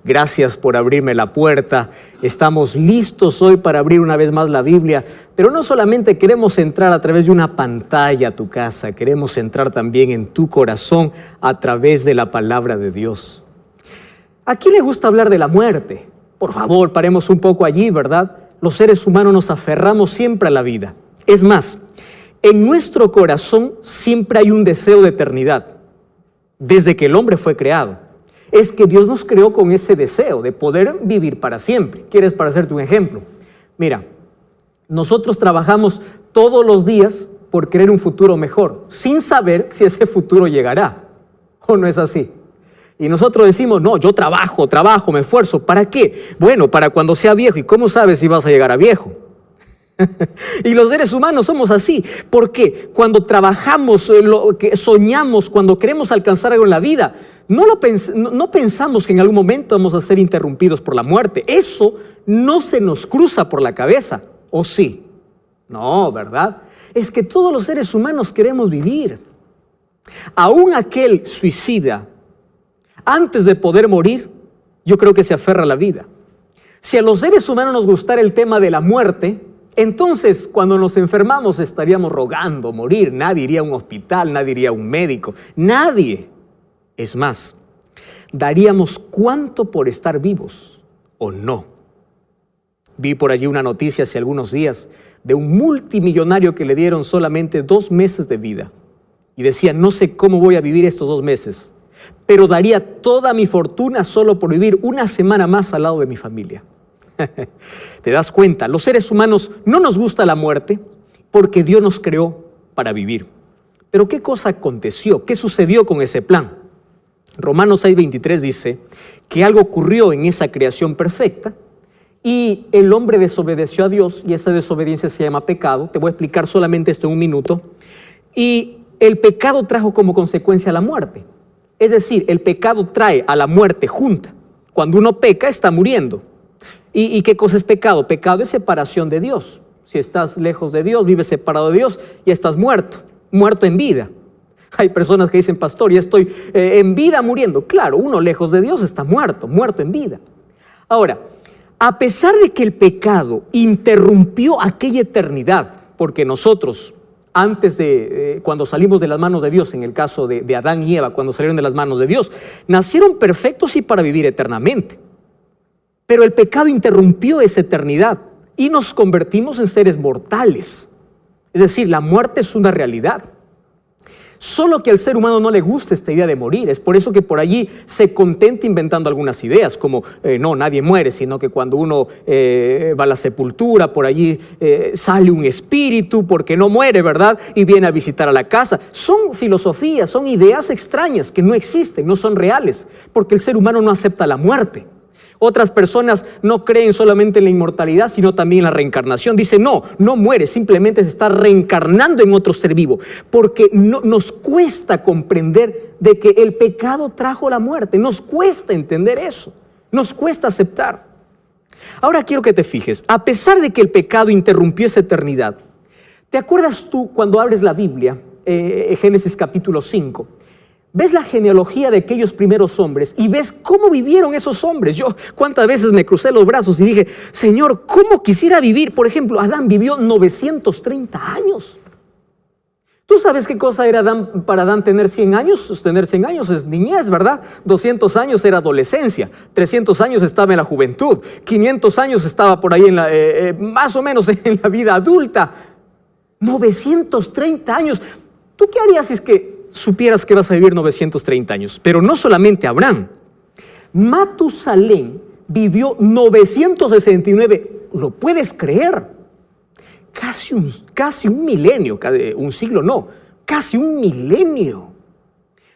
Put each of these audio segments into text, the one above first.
Gracias por abrirme la puerta. Estamos listos hoy para abrir una vez más la Biblia, pero no solamente queremos entrar a través de una pantalla a tu casa, queremos entrar también en tu corazón a través de la palabra de Dios. ¿A quién le gusta hablar de la muerte? Por favor, paremos un poco allí, ¿verdad? Los seres humanos nos aferramos siempre a la vida. Es más, en nuestro corazón siempre hay un deseo de eternidad, desde que el hombre fue creado. Es que Dios nos creó con ese deseo de poder vivir para siempre. ¿Quieres para hacerte un ejemplo? Mira, nosotros trabajamos todos los días por querer un futuro mejor, sin saber si ese futuro llegará. ¿O no es así? Y nosotros decimos, no, yo trabajo, me esfuerzo. ¿Para qué? Bueno, para cuando sea viejo. ¿Y cómo sabes si vas a llegar a viejo? Y los seres humanos somos así, porque cuando trabajamos, soñamos, cuando queremos alcanzar algo en la vida, no pensamos que en algún momento vamos a ser interrumpidos por la muerte. Eso no se nos cruza por la cabeza, ¿o sí? No, ¿verdad? Es que todos los seres humanos queremos vivir. Aún aquel suicida, antes de poder morir, yo creo que se aferra a la vida. Si a los seres humanos nos gustara el tema de la muerte, entonces cuando nos enfermamos estaríamos rogando morir. Nadie iría a un hospital, nadie iría a un médico, nadie. Es más, daríamos cuánto por estar vivos o no. Vi por allí una noticia hace algunos días de un multimillonario que le dieron solamente 2 meses de vida. Y decía, no sé cómo voy a vivir estos 2 meses, pero daría toda mi fortuna solo por vivir una semana más al lado de mi familia. ¿Te das cuenta? Los seres humanos no nos gusta la muerte porque Dios nos creó para vivir. Pero ¿qué cosa aconteció? ¿Qué sucedió con ese plan? Romanos 6:23 dice que algo ocurrió en esa creación perfecta y el hombre desobedeció a Dios y esa desobediencia se llama pecado. Te voy a explicar solamente esto en un minuto. Y el pecado trajo como consecuencia la muerte. Es decir, el pecado trae a la muerte junta. Cuando uno peca, está muriendo. ¿Y qué cosa es pecado? Pecado es separación de Dios. Si estás lejos de Dios, vives separado de Dios, ya estás muerto en vida. Hay personas que dicen, pastor, ya estoy en vida muriendo. Claro, uno lejos de Dios está muerto en vida. Ahora, a pesar de que el pecado interrumpió aquella eternidad, porque nosotros, antes de cuando salimos de las manos de Dios, en el caso de Adán y Eva, cuando salieron de las manos de Dios, nacieron perfectos y para vivir eternamente. Pero el pecado interrumpió esa eternidad y nos convertimos en seres mortales. Es decir, la muerte es una realidad. Solo que al ser humano no le gusta esta idea de morir. Es por eso que por allí se contenta inventando algunas ideas, como no, nadie muere, sino que cuando uno va a la sepultura, por allí sale un espíritu porque no muere, ¿verdad? Y viene a visitar a la casa. Son filosofías, son ideas extrañas que no existen, no son reales, porque el ser humano no acepta la muerte. Otras personas no creen solamente en la inmortalidad, sino también en la reencarnación. Dicen, no muere, simplemente se está reencarnando en otro ser vivo. Porque nos cuesta comprender de que el pecado trajo la muerte. Nos cuesta entender eso. Nos cuesta aceptar. Ahora quiero que te fijes, a pesar de que el pecado interrumpió esa eternidad, ¿te acuerdas tú cuando abres la Biblia, Génesis capítulo 5? Ves la genealogía de aquellos primeros hombres y ves cómo vivieron esos hombres. Yo cuántas veces me crucé los brazos y dije, Señor, ¿cómo quisiera vivir? Por ejemplo, Adán vivió 930 años. ¿Tú sabes qué cosa era para Adán tener 100 años? Tener 100 años es niñez, ¿verdad? 200 años era adolescencia, 300 años estaba en la juventud, 500 años estaba por ahí más o menos en la vida adulta. 930 años. ¿Tú qué harías si es que supieras que vas a vivir 930 años? Pero no solamente Abraham. Matusalén vivió 969. ¿Lo puedes creer? Casi un milenio, un siglo no, casi un milenio.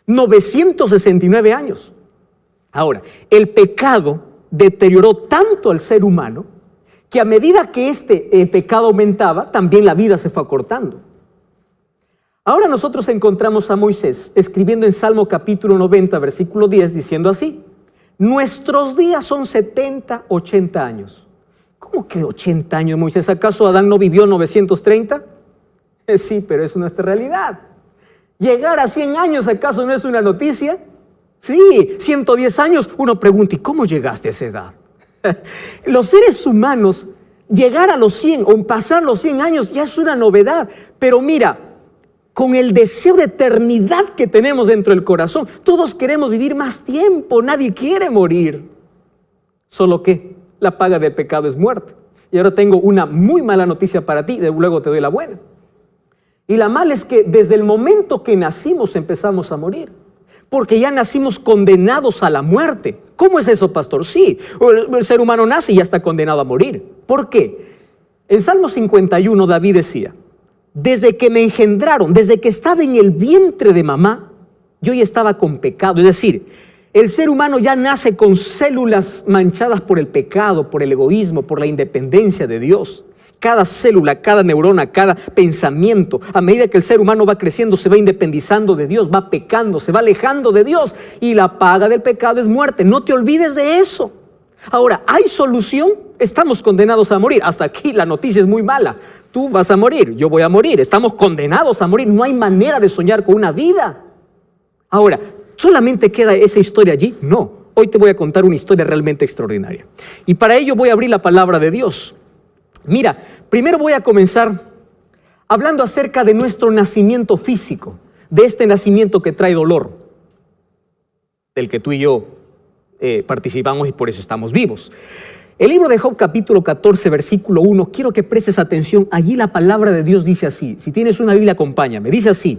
969 años. Ahora, el pecado deterioró tanto al ser humano que a medida que este pecado aumentaba, también la vida se fue acortando. Ahora nosotros encontramos a Moisés escribiendo en Salmo capítulo 90, versículo 10, diciendo así: nuestros días son 70, 80 años. ¿Cómo que 80 años, Moisés? ¿Acaso Adán no vivió 930? Sí, pero es nuestra realidad. ¿Llegar a 100 años acaso no es una noticia? Sí, 110 años. Uno pregunta, ¿y cómo llegaste a esa edad? Los seres humanos, llegar a los 100 o pasar los 100 años ya es una novedad. Pero mira, con el deseo de eternidad que tenemos dentro del corazón, todos queremos vivir más tiempo, nadie quiere morir. Solo que la paga del pecado es muerte. Y ahora tengo una muy mala noticia para ti, luego te doy la buena. Y la mala es que desde el momento que nacimos empezamos a morir, porque ya nacimos condenados a la muerte. ¿Cómo es eso, pastor? Sí, el ser humano nace y ya está condenado a morir. ¿Por qué? En Salmo 51 David decía, desde que me engendraron, desde que estaba en el vientre de mamá, yo ya estaba con pecado. Es decir, el ser humano ya nace con células manchadas por el pecado, por el egoísmo, por la independencia de Dios. Cada célula, cada neurona, cada pensamiento, a medida que el ser humano va creciendo, se va independizando de Dios, va pecando, se va alejando de Dios. Y la paga del pecado es muerte. No te olvides de eso. Ahora, ¿hay solución? Estamos condenados a morir. Hasta aquí la noticia es muy mala. Tú vas a morir, yo voy a morir. Estamos condenados a morir. No hay manera de soñar con una vida. Ahora, ¿solamente queda esa historia allí? No. Hoy te voy a contar una historia realmente extraordinaria. Y para ello voy a abrir la palabra de Dios. Mira, primero voy a comenzar hablando acerca de nuestro nacimiento físico, de este nacimiento que trae dolor, del que tú y yo participamos y por eso estamos vivos. El libro de Job, capítulo 14, versículo 1, quiero que prestes atención. Allí la palabra de Dios dice así. Si tienes una Biblia, acompáñame. Dice así: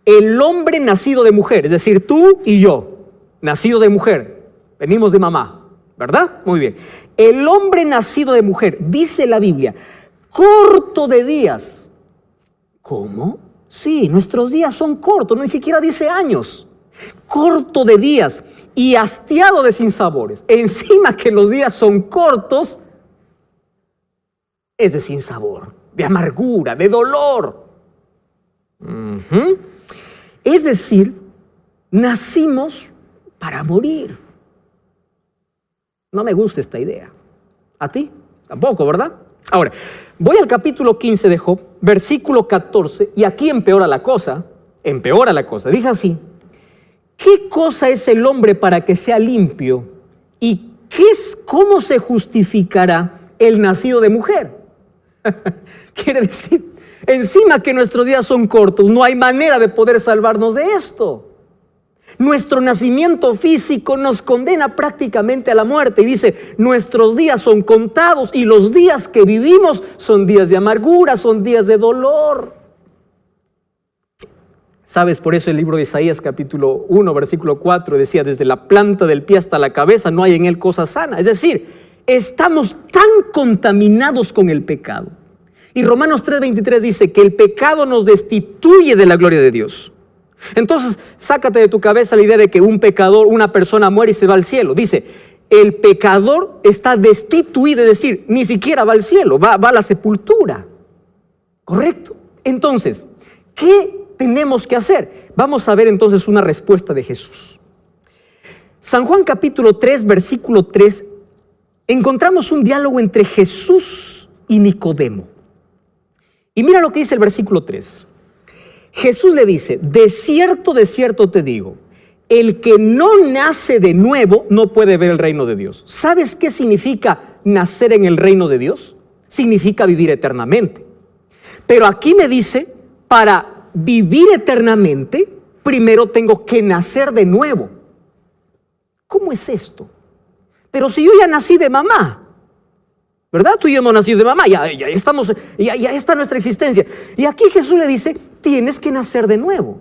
el hombre nacido de mujer, es decir, tú y yo, nacido de mujer, venimos de mamá, ¿verdad? Muy bien. El hombre nacido de mujer, dice la Biblia, corto de días. ¿Cómo? Sí, nuestros días son cortos, no ni siquiera dice años. Corto de días y hastiado de sinsabores. Encima que los días son cortos, es de sinsabor, de amargura, de dolor. Es decir, nacimos para morir. No me gusta esta idea. ¿A ti? Tampoco, ¿verdad? Ahora, voy al capítulo 15 de Job, versículo 14, y aquí empeora la cosa. Dice así: ¿qué cosa es el hombre para que sea limpio? ¿Y cómo se justificará el nacido de mujer? Quiere decir, encima que nuestros días son cortos, no hay manera de poder salvarnos de esto. Nuestro nacimiento físico nos condena prácticamente a la muerte. Y dice, nuestros días son contados y los días que vivimos son días de amargura, son días de dolor. ¿Sabes? Por eso el libro de Isaías, capítulo 1, versículo 4, decía, desde la planta del pie hasta la cabeza no hay en él cosa sana. Es decir, estamos tan contaminados con el pecado. Y Romanos 3:23 dice que el pecado nos destituye de la gloria de Dios. Entonces, sácate de tu cabeza la idea de que un pecador, una persona muere y se va al cielo. Dice, el pecador está destituido, es decir, ni siquiera va al cielo, va a la sepultura. ¿Correcto? Entonces, ¿qué tenemos que hacer? Vamos a ver entonces una respuesta de Jesús. San Juan capítulo 3, versículo 3, encontramos un diálogo entre Jesús y Nicodemo. Y mira lo que dice el versículo 3. Jesús le dice, de cierto te digo, el que no nace de nuevo no puede ver el reino de Dios. ¿Sabes qué significa nacer en el reino de Dios? Significa vivir eternamente. Pero aquí me dice, para vivir eternamente, primero tengo que nacer de nuevo. ¿Cómo es esto? Pero si yo ya nací de mamá, ¿verdad? Tú y yo hemos nacido de mamá, ya está nuestra existencia. Y aquí Jesús le dice, tienes que nacer de nuevo.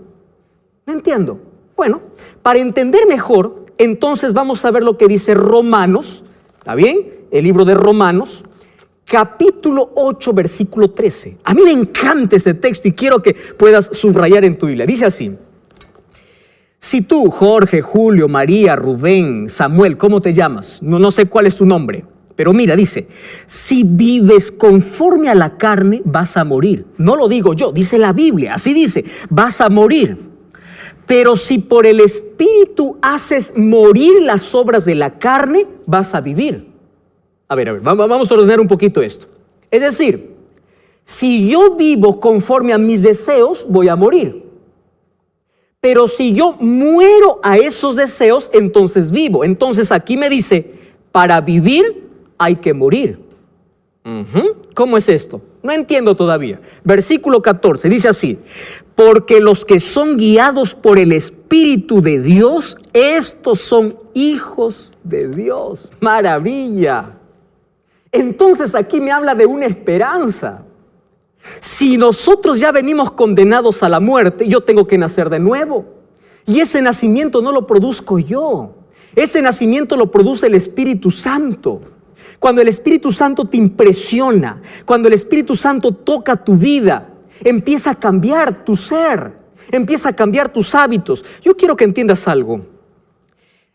No entiendo. Bueno, para entender mejor, entonces vamos a ver lo que dice Romanos, ¿está bien? El libro de Romanos, capítulo 8, versículo 13. A mí me encanta este texto y quiero que puedas subrayar en tu Biblia. Dice así: si tú, Jorge, Julio, María, Rubén, Samuel, ¿cómo te llamas? No sé cuál es tu nombre. Pero mira, dice, si vives conforme a la carne, vas a morir. No lo digo yo, dice la Biblia, así dice, vas a morir. Pero si por el Espíritu haces morir las obras de la carne, vas a vivir. A ver, vamos a ordenar un poquito esto. Es decir, si yo vivo conforme a mis deseos, voy a morir. Pero si yo muero a esos deseos, entonces vivo. Entonces aquí me dice, para vivir hay que morir. ¿Cómo es esto? No entiendo todavía. Versículo 14 dice así: porque los que son guiados por el Espíritu de Dios, estos son hijos de Dios. ¡Maravilla! Entonces aquí me habla de una esperanza. Si nosotros ya venimos condenados a la muerte, yo tengo que nacer de nuevo. Y ese nacimiento no lo produzco yo. Ese nacimiento lo produce el Espíritu Santo. Cuando el Espíritu Santo te impresiona, cuando el Espíritu Santo toca tu vida, empieza a cambiar tu ser, empieza a cambiar tus hábitos. Yo quiero que entiendas algo.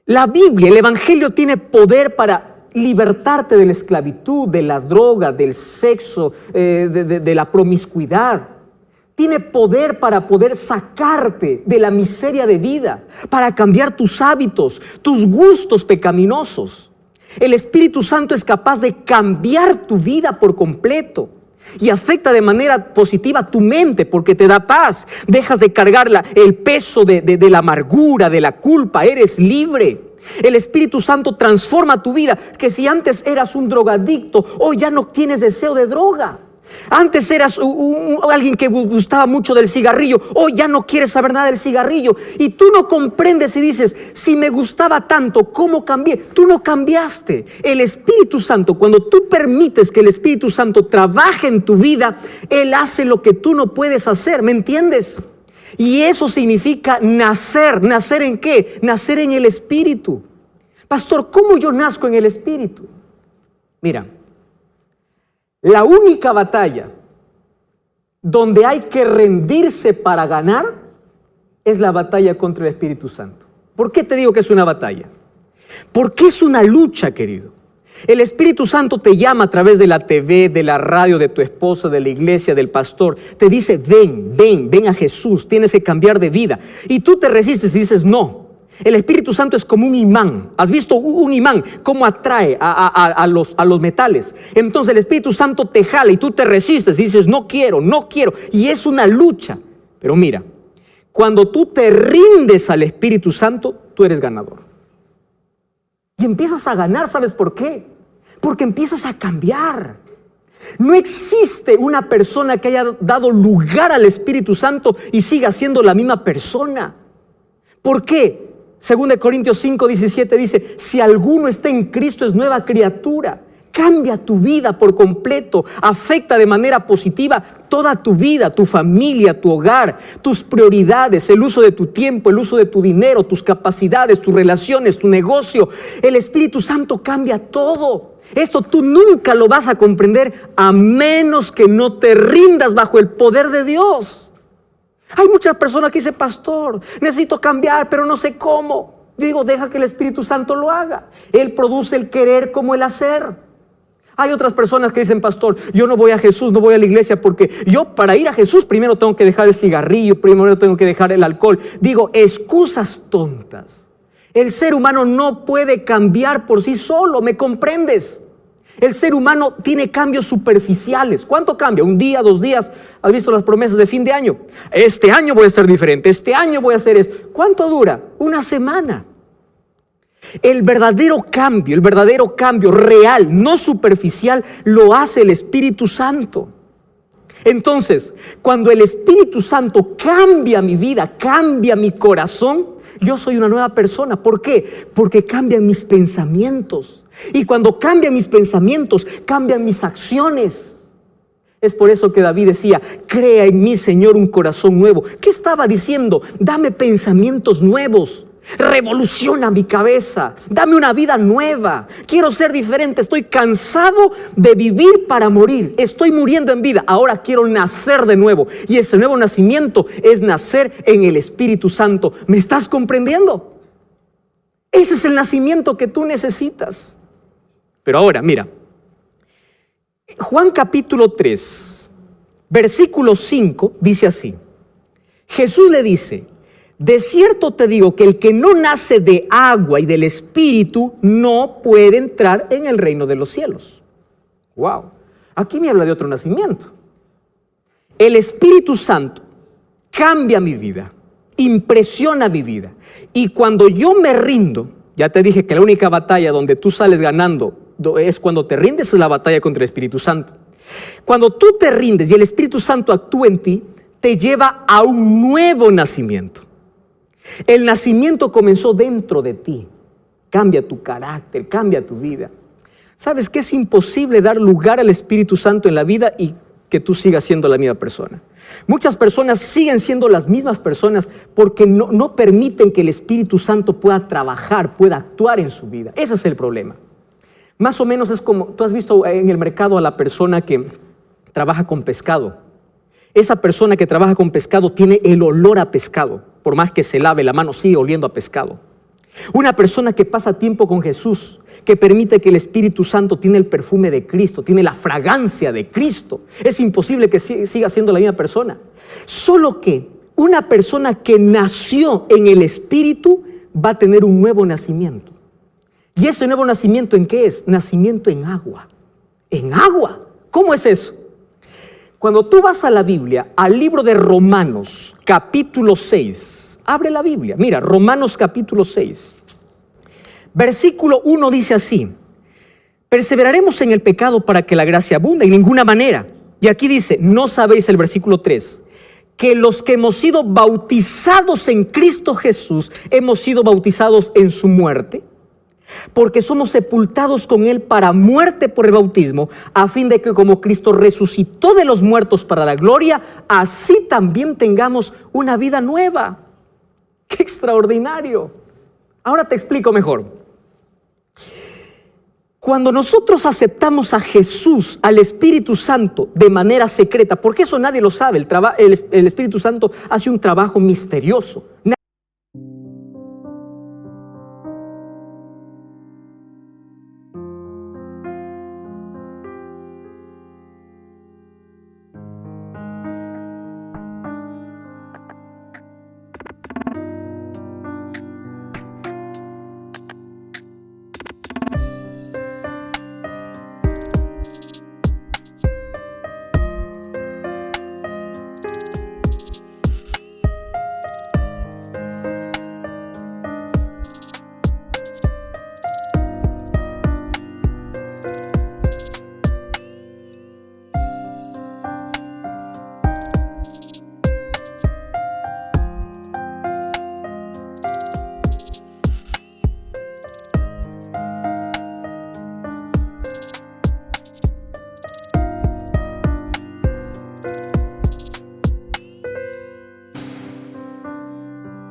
La Biblia, el Evangelio tiene poder para libertarte de la esclavitud, de la droga, del sexo, de la promiscuidad. Tiene poder para poder sacarte de la miseria de vida, para cambiar tus hábitos, tus gustos pecaminosos. El Espíritu Santo es capaz de cambiar tu vida por completo y afecta de manera positiva tu mente porque te da paz. Dejas de cargar el peso de la amargura, de la culpa, eres libre. El Espíritu Santo transforma tu vida, que si antes eras un drogadicto, hoy ya no tienes deseo de droga. Antes eras alguien que gustaba mucho del cigarrillo, hoy ya no quieres saber nada del cigarrillo. Y tú no comprendes y dices, si me gustaba tanto, ¿cómo cambié? Tú no cambiaste. El Espíritu Santo, cuando tú permites que el Espíritu Santo trabaje en tu vida, Él hace lo que tú no puedes hacer, ¿me entiendes? Y eso significa nacer. ¿Nacer en qué? Nacer en el Espíritu. Pastor, ¿cómo yo nazco en el Espíritu? Mira, la única batalla donde hay que rendirse para ganar es la batalla contra el Espíritu Santo. ¿Por qué te digo que es una batalla? Porque es una lucha, querido. El Espíritu Santo te llama a través de la TV, de la radio, de tu esposa, de la iglesia, del pastor. Te dice, ven a Jesús, tienes que cambiar de vida. Y tú te resistes y dices, no. El Espíritu Santo es como un imán. ¿Has visto un imán? ¿Cómo atrae a los metales? Entonces el Espíritu Santo te jala y tú te resistes y dices, no quiero. Y es una lucha. Pero mira, cuando tú te rindes al Espíritu Santo, tú eres ganador. Y empiezas a ganar, ¿sabes por qué? Porque empiezas a cambiar. No existe una persona que haya dado lugar al Espíritu Santo y siga siendo la misma persona. ¿Por qué? 2 Corintios 5:17 dice, si alguno está en Cristo es nueva criatura. Cambia tu vida por completo, afecta de manera positiva toda tu vida, tu familia, tu hogar, tus prioridades, el uso de tu tiempo, el uso de tu dinero, tus capacidades, tus relaciones, tu negocio. El Espíritu Santo cambia todo. Esto tú nunca lo vas a comprender a menos que no te rindas bajo el poder de Dios. Hay muchas personas que dicen, pastor, necesito cambiar, pero no sé cómo. Digo, deja que el Espíritu Santo lo haga. Él produce el querer como el hacer. Hay otras personas que dicen, pastor, yo no voy a Jesús, no voy a la iglesia porque yo para ir a Jesús primero tengo que dejar el cigarrillo, primero tengo que dejar el alcohol. Digo, excusas tontas. El ser humano no puede cambiar por sí solo, ¿me comprendes? El ser humano tiene cambios superficiales. ¿Cuánto cambia? ¿Un día, 2 días? ¿Has visto las promesas de fin de año? Este año voy a ser diferente, este año voy a hacer esto. ¿Cuánto dura? 1 semana. El verdadero cambio real, no superficial, lo hace el Espíritu Santo. Entonces, cuando el Espíritu Santo cambia mi vida, cambia mi corazón, yo soy una nueva persona. ¿Por qué? Porque cambian mis pensamientos. Y cuando cambian mis pensamientos, cambian mis acciones. Es por eso que David decía, crea en mí, Señor, un corazón nuevo. ¿Qué estaba diciendo? Dame pensamientos nuevos. Revoluciona mi cabeza, dame una vida nueva, quiero ser diferente, estoy cansado de vivir para morir, estoy muriendo en vida, ahora quiero nacer de nuevo. Y ese nuevo nacimiento es nacer en el Espíritu Santo. ¿Me estás comprendiendo? Ese es el nacimiento que tú necesitas. Pero ahora, mira, Juan capítulo 3, versículo 5 dice así, Jesús le dice, de cierto te digo que el que no nace de agua y del Espíritu no puede entrar en el reino de los cielos. Wow, aquí me habla de otro nacimiento. El Espíritu Santo cambia mi vida, impresiona mi vida. Y cuando yo me rindo, ya te dije que la única batalla donde tú sales ganando es cuando te rindes, es la batalla contra el Espíritu Santo. Cuando tú te rindes y el Espíritu Santo actúa en ti, te lleva a un nuevo nacimiento. El nacimiento comenzó dentro de ti. Cambia tu carácter, cambia tu vida. ¿Sabes que es imposible dar lugar al Espíritu Santo en la vida y que tú sigas siendo la misma persona? Muchas personas siguen siendo las mismas personas porque no permiten que el Espíritu Santo pueda trabajar, pueda actuar en su vida. Ese es el problema. Más o menos es como, tú has visto en el mercado a la persona que trabaja con pescado. Esa persona que trabaja con pescado tiene el olor a pescado. Por más que se lave la mano, sigue oliendo a pescado. Una persona que pasa tiempo con Jesús, que permite que el Espíritu Santo tiene el perfume de Cristo, tiene la fragancia de Cristo. Es imposible que siga siendo la misma persona. Solo que una persona que nació en el Espíritu va a tener un nuevo nacimiento. ¿Y ese nuevo nacimiento en qué es? Nacimiento en agua. ¿En agua? ¿Cómo es eso? Cuando tú vas a la Biblia, al libro de Romanos, capítulo 6, abre la Biblia. Mira, Romanos capítulo 6. Versículo 1 dice así: perseveraremos en el pecado para que la gracia abunde, en ninguna manera. Y aquí dice, ¿no sabéis el versículo 3? Que los que hemos sido bautizados en Cristo Jesús, hemos sido bautizados en su muerte, porque somos sepultados con Él para muerte por el bautismo, a fin de que como Cristo resucitó de los muertos para la gloria, así también tengamos una vida nueva. ¡Qué extraordinario! Ahora te explico mejor. Cuando nosotros aceptamos a Jesús, al Espíritu Santo, de manera secreta, porque eso nadie lo sabe, el Espíritu Santo hace un trabajo misterioso.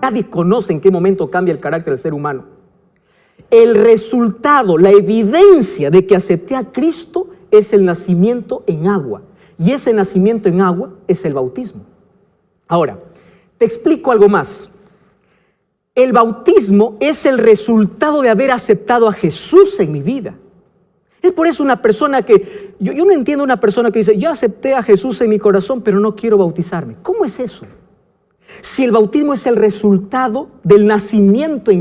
Nadie conoce en qué momento cambia el carácter del ser humano. El resultado, la evidencia de que acepté a Cristo es el nacimiento en agua. Y ese nacimiento en agua es el bautismo. Ahora, te explico algo más. El bautismo es el resultado de haber aceptado a Jesús en mi vida. Es por eso una persona que, yo no entiendo una persona que dice, yo acepté a Jesús en mi corazón, pero no quiero bautizarme. ¿Cómo es eso? Si el bautismo es el resultado del nacimiento en...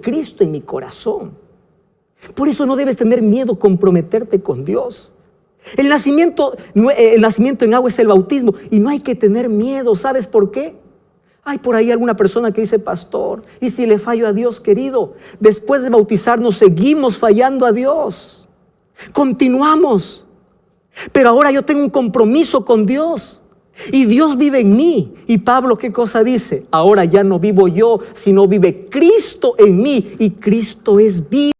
Cristo en mi corazón. Por eso no debes tener miedo comprometerte con Dios. El nacimiento en agua es el bautismo y no hay que tener miedo. ¿Sabes por qué? Hay por ahí alguna persona que dice, pastor, ¿y si le fallo a Dios, querido? Después de bautizarnos seguimos fallando a Dios. Continuamos. Pero ahora yo tengo un compromiso con Dios. Y Dios vive en mí. Y Pablo, ¿qué cosa dice? Ahora ya no vivo yo, sino vive Cristo en mí. Y Cristo es vida.